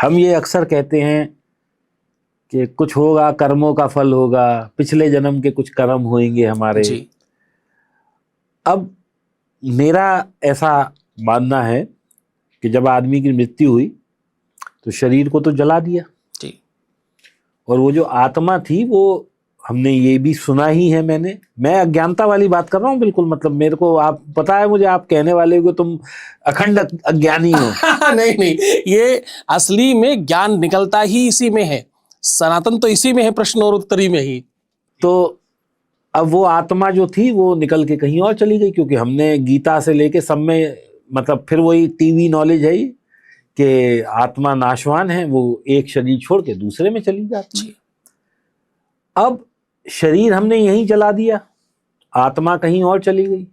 हम ये अक्सर कहते हैं कि कुछ होगा कर्मों का फल होगा, पिछले जन्म के कुछ कर्म होंगे हमारे जी। अब मेरा ऐसा मानना है कि जब आदमी की मृत्यु हुई तो शरीर को तो जला दिया जी। और वो जो आत्मा थी वो हमने ये भी सुना ही है। मैं अज्ञानता वाली बात कर रहा हूँ बिल्कुल, मतलब मेरे को आप पता है, मुझे आप कहने वाले हो तुम अखंड अज्ञानी हो। नहीं नहीं, ये असली में ज्ञान निकलता ही इसी में है, सनातन तो इसी में है, प्रश्न और उत्तरी में ही। तो अब वो आत्मा जो थी वो निकल के कहीं और चली गई, क्योंकि हमने गीता से लेके सब में मतलब फिर वही टीवी नॉलेज है कि आत्मा नाशवान है, वो एक शरीर छोड़ के दूसरे में चली जाती है। अब शरीर हमने यहीं जला दिया, आत्मा कहीं और चली गई।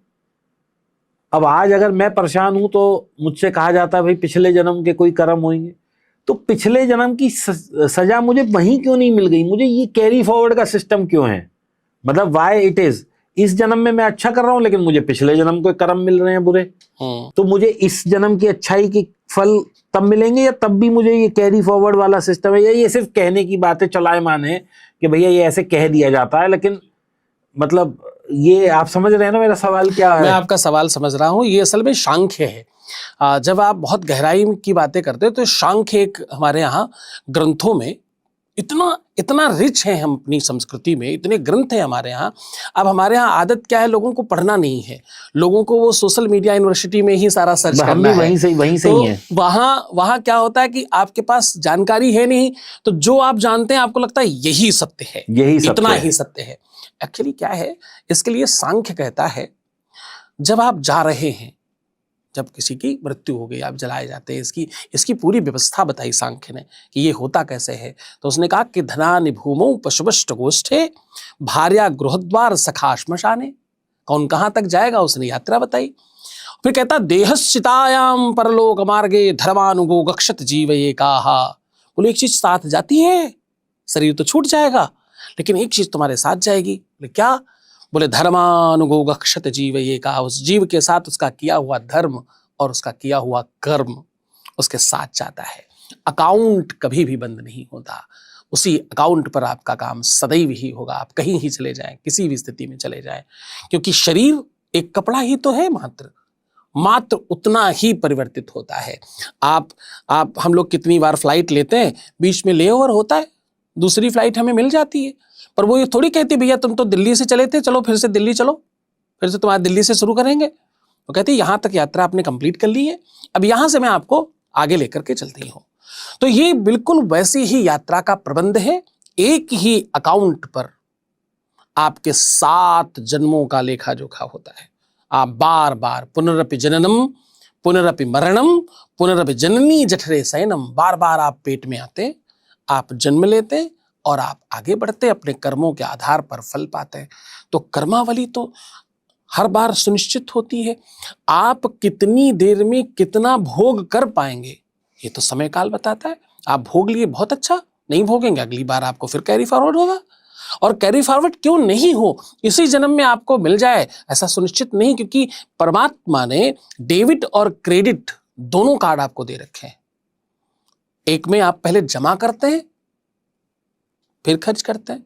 अब आज अगर मैं परेशान हूं तो मुझसे कहा जाता है भाई पिछले जन्म के कोई कर्म होंगे, तो पिछले जन्म की सजा मुझे वहीं क्यों नहीं मिल गई? मुझे ये कैरी फॉरवर्ड का सिस्टम क्यों है? मतलब वाई इट इज, इस जन्म में मैं अच्छा कर रहा हूं लेकिन मुझे पिछले जन्म के कर्म मिल रहे हैं बुरे, तो मुझे इस जन्म की अच्छाई की फल तब मिलेंगे या तब भी मुझे ये कैरी फॉरवर्ड वाला सिस्टम है? या ये सिर्फ कहने की बातें चलायमान है कि भैया ये ऐसे कह दिया जाता है, लेकिन मतलब ये आप समझ रहे हैं ना मेरा सवाल क्या है? मैं आपका सवाल समझ रहा हूँ। ये असल में सांख्य है। जब आप बहुत गहराई की बातें करते हो तो सांख्य एक हमारे यहाँ ग्रंथों में इतना इतना रिच है, हम अपनी संस्कृति में इतने ग्रंथ हैं हमारे यहाँ। अब हमारे यहाँ आदत क्या है, लोगों को पढ़ना नहीं है, लोगों को वो सोशल मीडिया यूनिवर्सिटी में ही सारा सर्च करना है। वहीं से ही है। वहाँ क्या होता है कि आपके पास जानकारी है नहीं, तो जो आप जानते हैं आपको लगता है यही सत्य है, इतना ही सत्य है। एक्चुअली क्या है, इसके लिए सांख्य कहता है जब आप जा रहे हैं, जब किसी की मृत्यु हो गई, आप जलाए जाते हैं, इसकी पूरी व्यवस्था बताई सांख्य ने कि ये होता कैसे है। तो उसने कहा कि धनानि भूमौ पशुवष्ट गोष्ठे भार्या गृहद्वार सखा श्मशाने। कौन कहाँ तक जाएगा उसने यात्रा बताई। फिर कहता देहश्चितायाम परलोक मार्गे धर्मानुगो गक्षत जीव एकाहा। बोले एक चीज साथ जाती है, शरीर तो छूट जाएगा लेकिन एक चीज तुम्हारे साथ जाएगी। बोले क्या? बोले धर्मानुगो गक्षत जीव एकाहा। उस जीव के साथ उसका किया हुआ धर्म और उसका किया हुआ कर्म उसके साथ जाता है। अकाउंट कभी भी बंद नहीं होता, उसी अकाउंट पर आपका काम सदैव ही होगा। आप कहीं ही चले जाएं, किसी भी स्थिति में चले जाएं, क्योंकि शरीर एक कपड़ा ही तो है, मात्र उतना ही परिवर्तित होता है। आप हम लोग कितनी बार फ्लाइट लेते हैं, बीच में लेओवर होता है, दूसरी फ्लाइट हमें मिल जाती है, पर वो ये थोड़ी कहती भैया तुम तो दिल्ली से चले थे, चलो फिर से दिल्ली चलो, फिर से तुम्हारा दिल्ली से शुरू करेंगे। वो कहती है यहां तक यात्रा आपने कंप्लीट कर ली है, अब यहां से मैं आपको आगे लेकर के चलती हूं। तो ये बिल्कुल वैसी ही यात्रा का प्रबंध है। एक ही अकाउंट पर आपके 7 जन्मों का लेखा जोखा होता है। आप बार बार पुनरपि जननम पुनरपि मरणम पुनरपि जननी जठरे शयनम, बार बार आप पेट में आते, आप जन्म लेते और आप आगे बढ़ते, अपने कर्मों के आधार पर फल पाते हैं। तो कर्मावली तो हर बार सुनिश्चित होती है। आप कितनी देर में कितना भोग कर पाएंगे ये तो समय काल बताता है। आप भोग लिए बहुत अच्छा, नहीं भोगेंगे अगली बार आपको फिर कैरी फॉरवर्ड होगा। और कैरी फॉरवर्ड क्यों नहीं हो, इसी जन्म में आपको मिल जाए ऐसा सुनिश्चित नहीं, क्योंकि परमात्मा ने डेबिट और क्रेडिट दोनों कार्ड आपको दे रखे हैं। एक में आप पहले जमा करते हैं फिर खर्च करते हैं,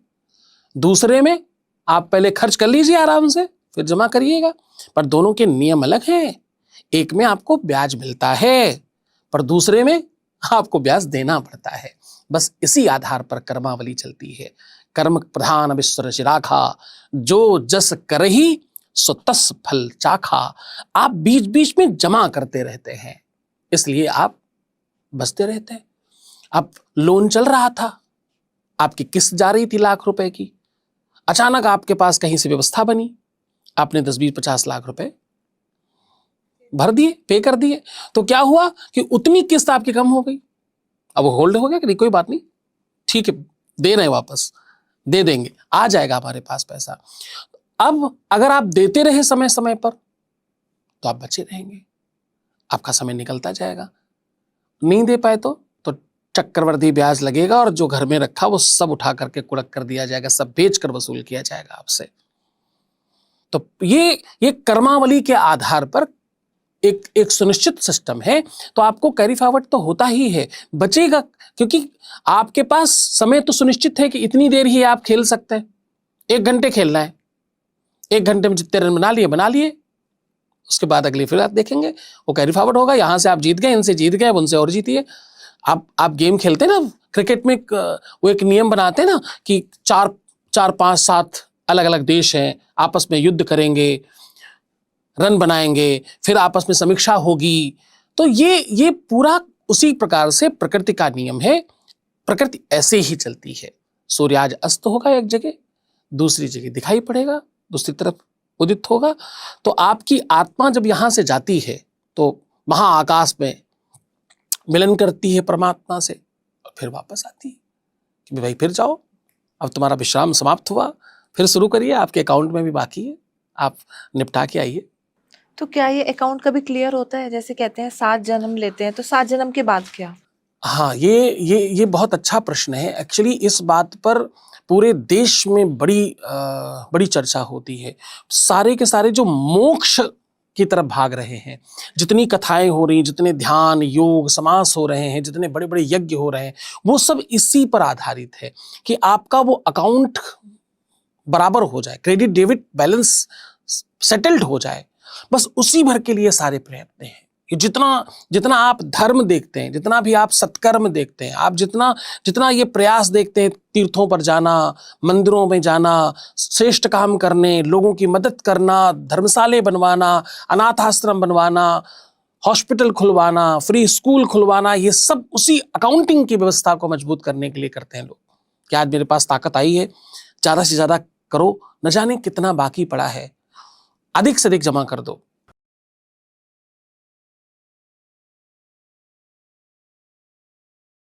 दूसरे में आप पहले खर्च कर लीजिए आराम से फिर जमा करिएगा, पर दोनों के नियम अलग हैं। एक में आपको ब्याज मिलता है पर दूसरे में आपको ब्याज देना पड़ता है। बस इसी आधार पर कर्मावली चलती है। कर्म प्रधान विश्व राखा, जो जस करही सो तस फल चाखा। आप बीच बीच में जमा करते रहते हैं, इसलिए आप बचते रहते हैं। अब लोन चल रहा था, आपकी किस्त जा रही थी लाख रुपए की, अचानक आपके पास कहीं से व्यवस्था बनी, आपने 10, 20, 50 लाख रुपए भर दिए, पे कर दिए, तो क्या हुआ कि उतनी किस्त आपकी कम हो गई। अब वो होल्ड हो गया कि नहीं कोई बात नहीं, ठीक है दे रहे वापस, दे देंगे, आ जाएगा हमारे पास पैसा। अब अगर आप देते रहे समय समय पर तो आप बचे रहेंगे, आपका समय निकलता जाएगा। नहीं दे पाए तो चक्रवर्ती ब्याज लगेगा और जो घर में रखा वो सब उठा करके कुड़क कर दिया जाएगा, सब बेच कर वसूल किया जाएगा आपसे। तो ये कर्मावली के आधार पर एक सुनिश्चित सिस्टम है, तो आपको कैरी फॉरवर्ड तो होता ही है, बचेगा, क्योंकि आपके पास समय तो सुनिश्चित है कि इतनी देर ही आप खेल सकते हैं। 1 घंटे खेलना है, 1 घंटे में जितने रन बना लिए, उसके बाद अगली फिर आप देखेंगे वो कैरी फॉरवर्ड होगा। यहाँ से आप जीत गए, इनसे जीत गए, उनसे और जीतिए। आप गेम खेलते हैं ना, क्रिकेट में वो एक नियम बनाते हैं ना कि 4 5 7 अलग अलग देश हैं, आपस में युद्ध करेंगे, रन बनाएंगे, फिर आपस में समीक्षा होगी। तो ये पूरा उसी प्रकार से प्रकृति का नियम है। प्रकृति ऐसे ही चलती है। सूर्य आज अस्त होगा एक जगह, दूसरी जगह दिखाई पड़ेगा, दूसरी तरफ उदित होगा। तो आपकी आत्मा जब यहां से जाती है तो महाआकाश में मिलन करती है परमात्मा से, और फिर वापस आती है कि भाई फिर जाओ, अब तुम्हारा विश्राम समाप्त हुआ, फिर शुरू करिए, आपके अकाउंट में भी बाकी है, आप निपटा के आइए। तो क्या ये अकाउंट कभी क्लियर होता है? जैसे कहते हैं 7 जन्म लेते हैं, तो 7 जन्म के बाद क्या? हाँ, ये बहुत अच्छा प्रश्न है। एक्चुअली इस बात पर पूरे देश में बड़ी चर्चा होती है। सारे के सारे जो मोक्ष की तरफ भाग रहे हैं, जितनी कथाएं हो रही, जितने ध्यान, योग, समास हो रहे हैं, जितने बड़े बड़े यज्ञ हो रहे हैं, वो सब इसी पर आधारित है कि आपका वो अकाउंट बराबर हो जाए, क्रेडिट डेबिट बैलेंस सेटल्ड हो जाए। बस उसी भर के लिए सारे प्रयत्न हैं कि जितना आप धर्म देखते हैं, जितना भी आप सत्कर्म देखते हैं, आप जितना ये प्रयास देखते हैं, तीर्थों पर जाना, मंदिरों में जाना, श्रेष्ठ काम करने, लोगों की मदद करना, धर्मशाले बनवाना, अनाथ आश्रम बनवाना, हॉस्पिटल खुलवाना, फ्री स्कूल खुलवाना, ये सब उसी अकाउंटिंग की व्यवस्था को मजबूत करने के लिए करते हैं लोग कि आज मेरे पास ताकत आई है, ज़्यादा से ज़्यादा करो, न जाने कितना बाकी पड़ा है, अधिक से अधिक जमा कर दो।